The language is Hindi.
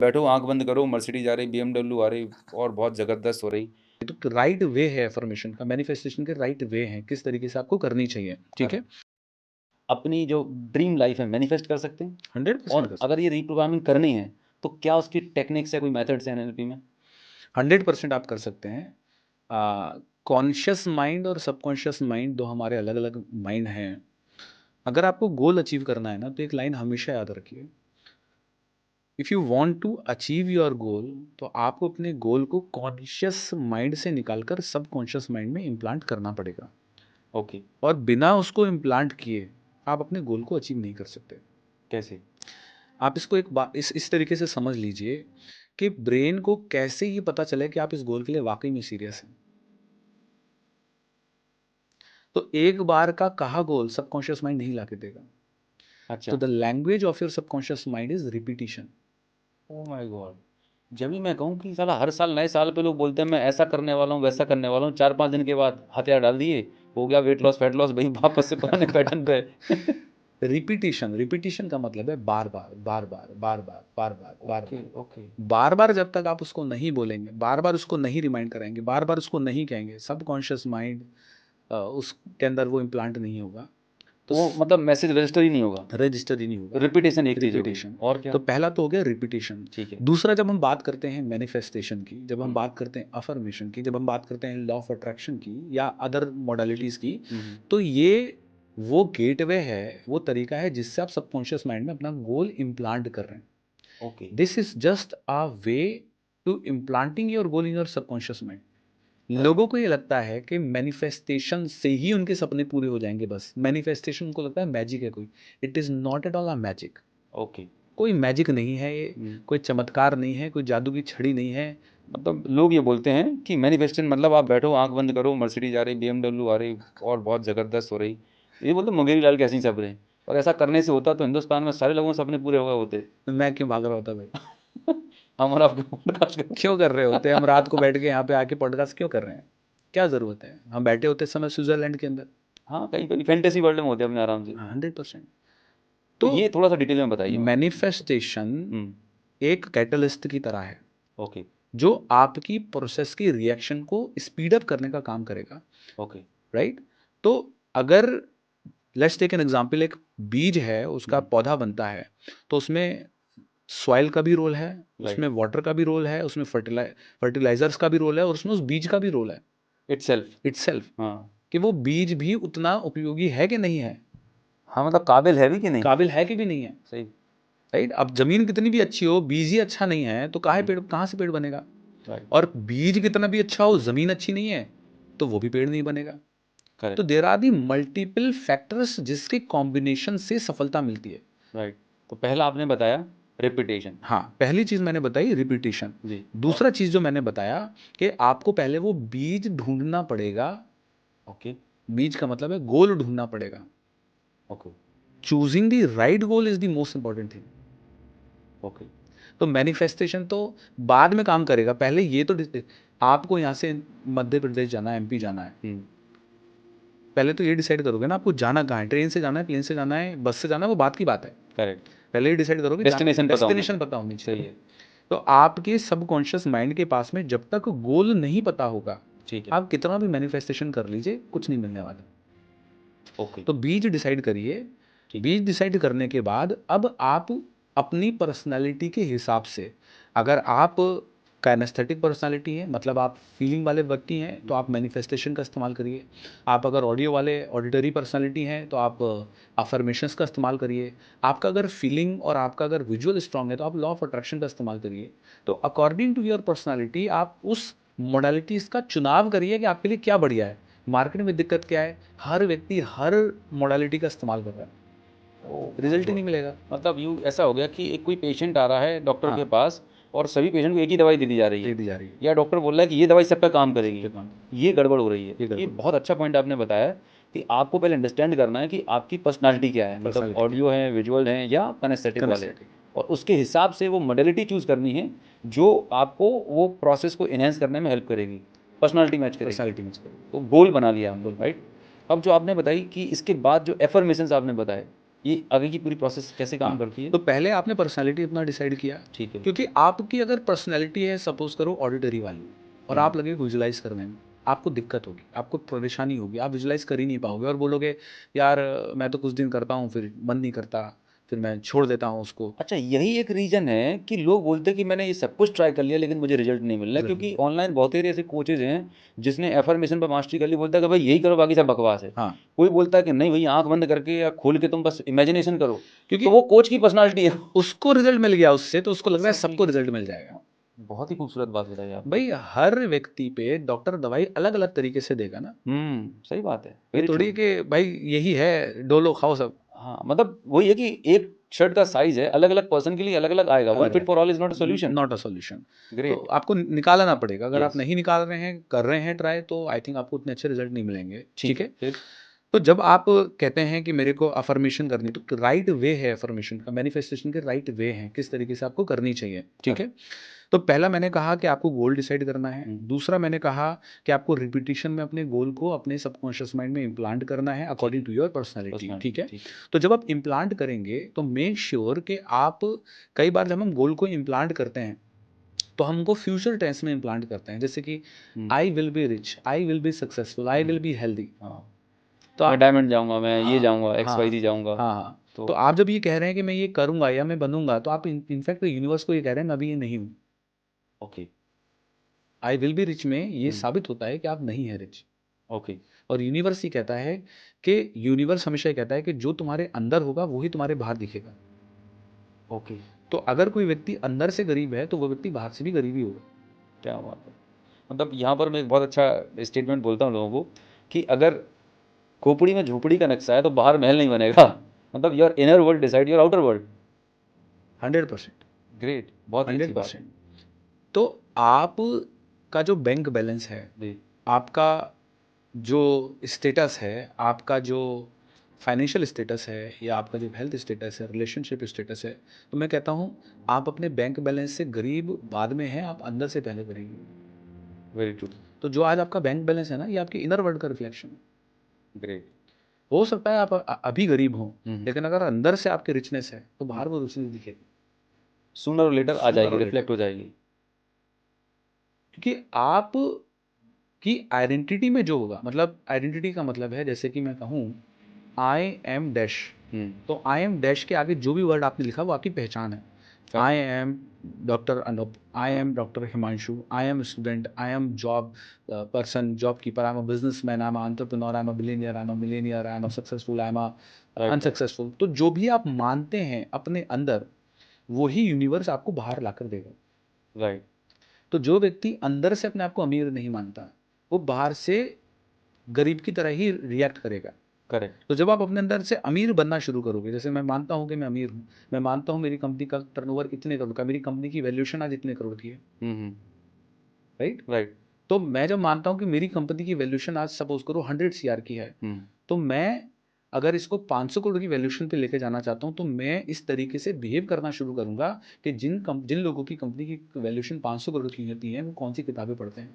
बैठो, आँख बंद करो, मर्सिडीज़ आ रही, बीएमडब्ल्यू आ रही और बहुत ज़बरदस्त हो रही। तो राइट वे है अफर्मेशन का, मैनिफेस्टेशन के राइट वे हैं, किस तरीके से आपको करनी चाहिए, ठीक है। अपनी जो ड्रीम लाइफ है मैनिफेस्ट कर सकते हैं 100% और अगर ये रीप्रोग्रामिंग करनी है तो क्या उसकी टेक्निक्स या कोई मेथड्स हैं एनएलपी में? 100% आप कर सकते हैं। कॉन्शियस माइंड और सबकॉन्शियस माइंड दो हमारे अलग अलग माइंड हैं। अगर आपको गोल अचीव करना है ना, तो एक लाइन हमेशा याद रखिए, if you want to achieve your goal, तो आपको अपने गोल को कॉन्शियस माइंड से निकालकर सबकॉन्शियस माइंड में इम्प्लांट करना पड़ेगा। ओके, और बिना उसको इम्प्लांट किए आप अपने गोल को अचीव नहीं कर सकते। कैसे? आप इसको एक बात इस तरीके से समझ लीजिए कि ब्रेन को कैसे ये पता चले कि आप इस गोल के लिए वाकई में सीरियस हैं। तो एक बार का कहा गोल सबकॉन्शियस माइंड नहीं ला के देगा। अच्छा। तो the language of your subconscious mind is repetition. Oh my God! जब भी मैं कहूँ कि साला हर साल नए साल पे लोग बोलते हैं मैं ऐसा करने वाला हूँ, वैसा करने वाला हूँ, 4-5 दिन के बाद हथियार डाल दिए, हो गया वेट लॉस, फैट लॉस, वही वापस से पुराने पैटर्न पे। रिपीटिशन, रिपीटिशन का मतलब है बार बार बार बार बार बार बार बार बार ओके, बार ओके। बार बार। जब तक आप उसको नहीं बोलेंगे, बार बार उसको नहीं रिमाइंड कराएंगे, बार बार उसको नहीं कहेंगे, सबकॉन्शियस माइंड उसके अंदर वो इम्प्लांट नहीं होगा। तो वो मतलब मैसेज रजिस्टर ही नहीं होगा, रजिस्टर ही नहीं होगा। रिपिटेशन एक चीज़ होगी रिपीटेशन। और क्या? तो पहला तो हो गया रिपीटेशन। ठीक है। दूसरा, जब हम बात करते हैं मैनिफेस्टेशन की, जब हम बात करते हैं अफर्मेशन की, जब हम बात करते हैं लॉ ऑफ अट्रैक्शन की या अदर मॉडलिटीज की, तो ये वो गेटवे है, वो तरीका है जिससे आप सबकॉन्शियस माइंड में अपना गोल इम्प्लांट कर रहे हैं। Okay. This is just a way to implanting your goal in your subconscious mind. लोगों को ये लगता है कि मैनिफेस्टेशन से ही उनके सपने पूरे हो जाएंगे, बस मैनिफेस्टेशन उनको लगता है मैजिक है कोई। It is not at all a magic. Okay. कोई मैजिक नहीं है ये, कोई चमत्कार नहीं है, कोई जादू की छड़ी नहीं है। मतलब लोग ये बोलते हैं कि मैनिफेस्टेशन मतलब आप बैठो, आँख बंद करो, मर्सिडीज़ आ रही, बीएमडब्ल्यू आ रही और बहुत ज़बरदस्त हो रही। ये बोलते मुंगेरी लाल के ऐसे ही सपने, और ऐसा करने से होता तो हिंदुस्तान में सारे लोगों के सपने पूरे हो गए होते। मैं क्यों भाग रहा होता भाई? हम और आपके पॉडकास्ट कर क्यों कर रहे होते? हम रात को बैठ के यहाँ पे आके पॉडकास्ट क्यों कर रहे हैं? क्या ज़रूरत है? हम बैठे होते इस समय स्विट्ज़रलैंड के अंदर। हाँ, कहीं फैंटेसी वर्ल्ड में होते अपने आराम से। 100%। तो तो ये थोड़ा-सा डिटेल में बताइए। मैनिफेस्टेशन हुँ, एक कैटलिस्ट की तरह है, ओके, जो आपकी प्रोसेस की रिएक्शन को स्पीड अप करने का काम करेगा, ओके। राइट? तो अगर लेट्स टेक एन एग्जांपल, एक बीज है, उसका पौधा बनता है, तो उसमें सॉइल का भी रोल है, उसमें राइट। वाटर का भी रोल है, उसमें फर्टिलाइजर्स का भी रोल है, और उसमें उस बीज का भी रोल है इटसेल्फ। इटसेल्फ, हाँ। कि वो बीज भी उतना उपयोगी है कि नहीं है, हाँ, मतलब काबिल है भी कि नहीं? काबिल है कि भी नहीं है, सही। राइट? अब जमीन कितनी भी अच्छी हो, बीज ही अच्छा नहीं है, तो कहाँ से पेड़ बनेगा? राइट। और बीज कितना भी अच्छा हो, जमीन अच्छी नहीं है, तो वो भी पेड़ नहीं बनेगा। तो correct. There are the multiple factors जिसके कॉम्बिनेशन से सफलता मिलती है। राइट। तो पहला आपने बताया रिपिटेशन। हाँ, पहली चीज मैंने बताई रिपीटिशन। जी। दूसरा चीज जो मैंने बताया कि आपको पहले वो बीज ढूंढना पड़ेगा। ओके, बीज का मतलब है गोल ढूंढना पड़ेगा। Okay, choosing the right goal is the most important thing. Okay. तो मैनिफेस्टेशन तो बाद में काम करेगा, पहले ये तो आपको यहाँ से मध्य प्रदेश जाना है, एमपी जाना है, हुँ, पहले तो ये डिसाइड करोगे ना आपको जाना कहाँ है, ट्रेन से जाना है, प्लेन से जाना है, बस से जाना है, वो बात की बात है। करेक्ट। पहले ये डिसाइड करोगे डेस्टिनेशन पता होना डेस्टिनेशन चाहिए। पता होनी सही चाहिए। है। तो आपके सबकॉन्शियस माइंड के पास में जब तक गोल नहीं पता होगा, ठीक है। आप कितना भी मैनिफेस्टेशन कर लीजिए, कुछ नहीं मिलने वाला। ओके, तो बीज डिसाइड करिए। ठीक। बीज डिसाइड करने के बाद अब आप अपनी पर्सनालिटी के हिसाब से, अगर आप काइनेस्थेटिक पर्सनालिटी है, मतलब आप फीलिंग वाले व्यक्ति हैं, तो आप मैनिफेस्टेशन का इस्तेमाल करिए। आप अगर ऑडियो वाले ऑडिटरी पर्सनालिटी हैं, तो आप अफर्मेशंस का इस्तेमाल करिए। आपका अगर फीलिंग और आपका अगर विजुअल स्ट्रांग है, तो आप लॉ ऑफ अट्रैक्शन का इस्तेमाल करिए। तो अकॉर्डिंग टू योर पर्सनालिटी आप उस मोडालिटीज़ का चुनाव करिए कि आपके लिए क्या बढ़िया है। मार्केट में दिक्कत क्या है, हर व्यक्ति हर मोडालिटी का इस्तेमाल कर रहा है, रिजल्ट ही नहीं मिलेगा। मतलब यूँ ऐसा हो गया कि एक कोई पेशेंट आ रहा है डॉक्टर हाँ, के पास और सभी पेशेंट को एक ही दवाई दे दी जा रही दे है, दी जा रही है। या डॉक्टर बोल रहा है कि ये दवाई सब पे काम करेगी। ये काम, ये गड़बड़ हो रही है। ये गड़बड़। ये बहुत अच्छा पॉइंट आपने बताया कि आपको पहले अंडरस्टैंड करना है कि आपकी पर्सनैलिटी क्या है, मतलब Personality ऑडियो है, विजुअल है या कनेस्थेटिक वाले, Kinesthetic। और उसके हिसाब से वो मॉडलिटी चूज़ करनी है जो आपको वो प्रोसेस को एनहांस करने में हेल्प करेगी, पर्सनैलिटी मैच करेगी। पर्सनालिटी में तो गोल बना लिया हम लोग, राइट? अब जो आपने बताई कि इसके बाद जो एफर्मेशंस आपने बताए ये आगे की पूरी प्रोसेस कैसे काम हाँ, करती है? तो पहले आपने पर्सनैलिटी अपना डिसाइड किया, ठीक है। क्योंकि आपकी अगर पर्सनैलिटी है सपोज करो ऑडिटरी वाली, और आप लगे विजुलाइज करने में, आपको दिक्कत होगी, आपको परेशानी होगी, आप विजुलाइज कर ही नहीं पाओगे और बोलोगे यार मैं तो कुछ दिन करता हूँ फिर मन नहीं करता, फिर मैं छोड़ देता हूँ उसको। अच्छा, यही एक रीज़न है कि लोग बोलते हैं कि मैंने ये सब कुछ ट्राई कर लिया लेकिन मुझे रिजल्ट नहीं मिल रहा है, रिजल्ट क्योंकि ऑनलाइन बहुत सारे ऐसे कोचेज़ हैं जिसने एफर्मेशन पर मास्टरी कर ली, बोलता है कि भाई यही करो बाकी सब बकवास है। हाँ, कोई बोलता है कि नहीं भई आँख बंद करके या खोल के तुम बस इमेजिनेशन करो, क्योंकि तो वो कोच की पर्सनैलिटी है। उसको रिजल्ट मिल गया उससे, तो उसको लग रहा है सबको सबको रिजल्ट मिल जाएगा। बहुत ही खूबसूरत बात बताई आपने। भाई हर व्यक्ति पे डॉक्टर दवाई अलग अलग तरीके से देगा ना, सही बात है, ये वेरी थोड़ी ट्रू। है कि भाई यही है डोलो खाओ सब। हाँ, मतलब वही है कि एक शर्ट का साइज़ है, अलग-अलग पर्सन के लिए अलग-अलग आएगा। वन अलग fit for all is not a solution. Not a solution. तो ग्रेट। आपको निकालना पड़ेगा, अगर आप यस। नहीं निकाल रहे हैं, कर रहे हैं ट्राई, तो आई थिंक आपको उतने अच्छे रिजल्ट नहीं मिलेंगे, ठीक ठीक है, है। फिर? तो जब आप कहते हैं कि मेरे को अफर्मेशन करनी है, तो राइट वे है अफर्मेशन का, मैनिफेस्टेशन के राइट वे हैं किस तरीके से आपको करनी चाहिए, ठीक है। तो पहला मैंने कहा कि आपको गोल डिसाइड करना है, दूसरा मैंने कहा कि आपको रिपीटिशन में अपने गोल को अपने सबकॉन्शियस माइंड में इम्प्लांट करना है अकॉर्डिंग टू योर पर्सनैलिटी, ठीक पर्सनैलिटी, है। ठीक है। तो जब आप इम्प्लांट करेंगे तो मेक श्योर कि आप, कई बार जब हम गोल को इम्प्लांट करते हैं तो हमको फ्यूचर टेंस में इम्प्लांट करते हैं, जैसे कि हुँ, I will be rich, I will be successful, I will be healthy. हाँ। तो मैं डायमंड जाऊँगा, मैं ये हाँ, जाऊँगा, हाँ, XYZ जाऊँगा। हाँ, हाँ। तो तो आप जब ये कह रहे हैं कि मैं ये करूँगा या मैं बनूँगा, तो आप इनफैक्ट यूनिवर्स को ये कह रहे हैं मैं अभी ये नहीं हूँ। Okay, I will be rich में ये हुँ, साबित होता है कि आप नहीं हैं रिच। ओके, और यूनिवर्स ये कहता है कि यूनिवर्स हमेशा ये कहता है कि जो तुम्हारे अंदर होगा वही तुम्हारे बाहर दिखेगा। ओके, तो अगर कोई व्यक्ति अंदर से गरीब है तो वो व्यक्ति बाहर से भी गरीब ही होगा। क्या बात है! मतलब यहाँ पर मैं एक बहुत अच्छा स्टेटमेंट बोलता हूँ लोगों को कि अगर खोपड़ी में झोपड़ी का नक्शा है तो बाहर महल नहीं बनेगा। मतलब your inner world decide your outer world. 100%, great, बहुत ही अच्छी बात है। 100%। तो आप का जो बैंक बैलेंस है, जी, आपका जो स्टेटस है, आपका जो फाइनेंशियल स्टेटस है, या आपका जो हेल्थ स्टेटस है, रिलेशनशिप स्टेटस है, तो मैं कहता हूँ आप अपने बैंक बैलेंस से गरीब बाद में हैं, आप अंदर से पहले गरीब हैं। वेरी ट्रू, तो जो आज आपका बैंक बैलेंस है ना, ये आपके इनर वर्ल्ड का रिफ्लेक्शन है। ग्रेट। हो सकता है आप अभी गरीब हों, हुँ, लेकिन अगर अंदर से आपकी रिचनेस है तो बाहर वो रिचनेस दिखेगी। सूनर और लेटर आ सूनर जाएगी, और लेटर, रिफ्लेक्ट हो जाएगी। क्योंकि आप की आइडेंटिटी में जो होगा, मतलब आइडेंटिटी का मतलब है, जैसे कि मैं कहूँ आई एम डैश, हुँ, तो आई एम डैश के आगे जो भी वर्ड आपने लिखा वो आपकी पहचान है। Fact, I am doctor Anoop, I am doctor Himanshu, I am student, I am job person, job keeper, I am a businessman, I am entrepreneur, I am a billionaire, I am a millionaire, I am a successful, I am a right, right, unsuccessful. तो जो भी आप मानते हैं अपने अंदर, वही यूनिवर्स आपको बाहर लाकर देगा। राइट, तो जो व्यक्ति अंदर से अपने आप को अमीर नहीं मानता, वो बाहर से गरीब की तरह ही रिएक्ट करेगा। करेक्ट। तो जब आप अपने अंदर से अमीर बनना शुरू करोगे, जैसे मैं मानता हूँ कि मैं अमीर हूँ, मैं मानता हूँ मेरी कंपनी का टर्नओवर इतने करोड़ का, मेरी कंपनी की वैल्यूएशन आज इतने करोड़ की है, हुँ, हुँ, राइट? राइट, तो मैं जब मानता हूँ कि मेरी कंपनी की वैल्यूएशन आज सपोज करो 100 सीआर की है, हुँ, तो मैं अगर इसको 500 करोड़ की वैल्यूएशन पे लेके जाना चाहता हूँ, तो मैं इस तरीके से बिहेव करना शुरू करूंगा कि जिन लोगों की कंपनी की वैल्यूएशन 500 करोड़ की होती है, वो कौन सी किताबें पढ़ते हैं,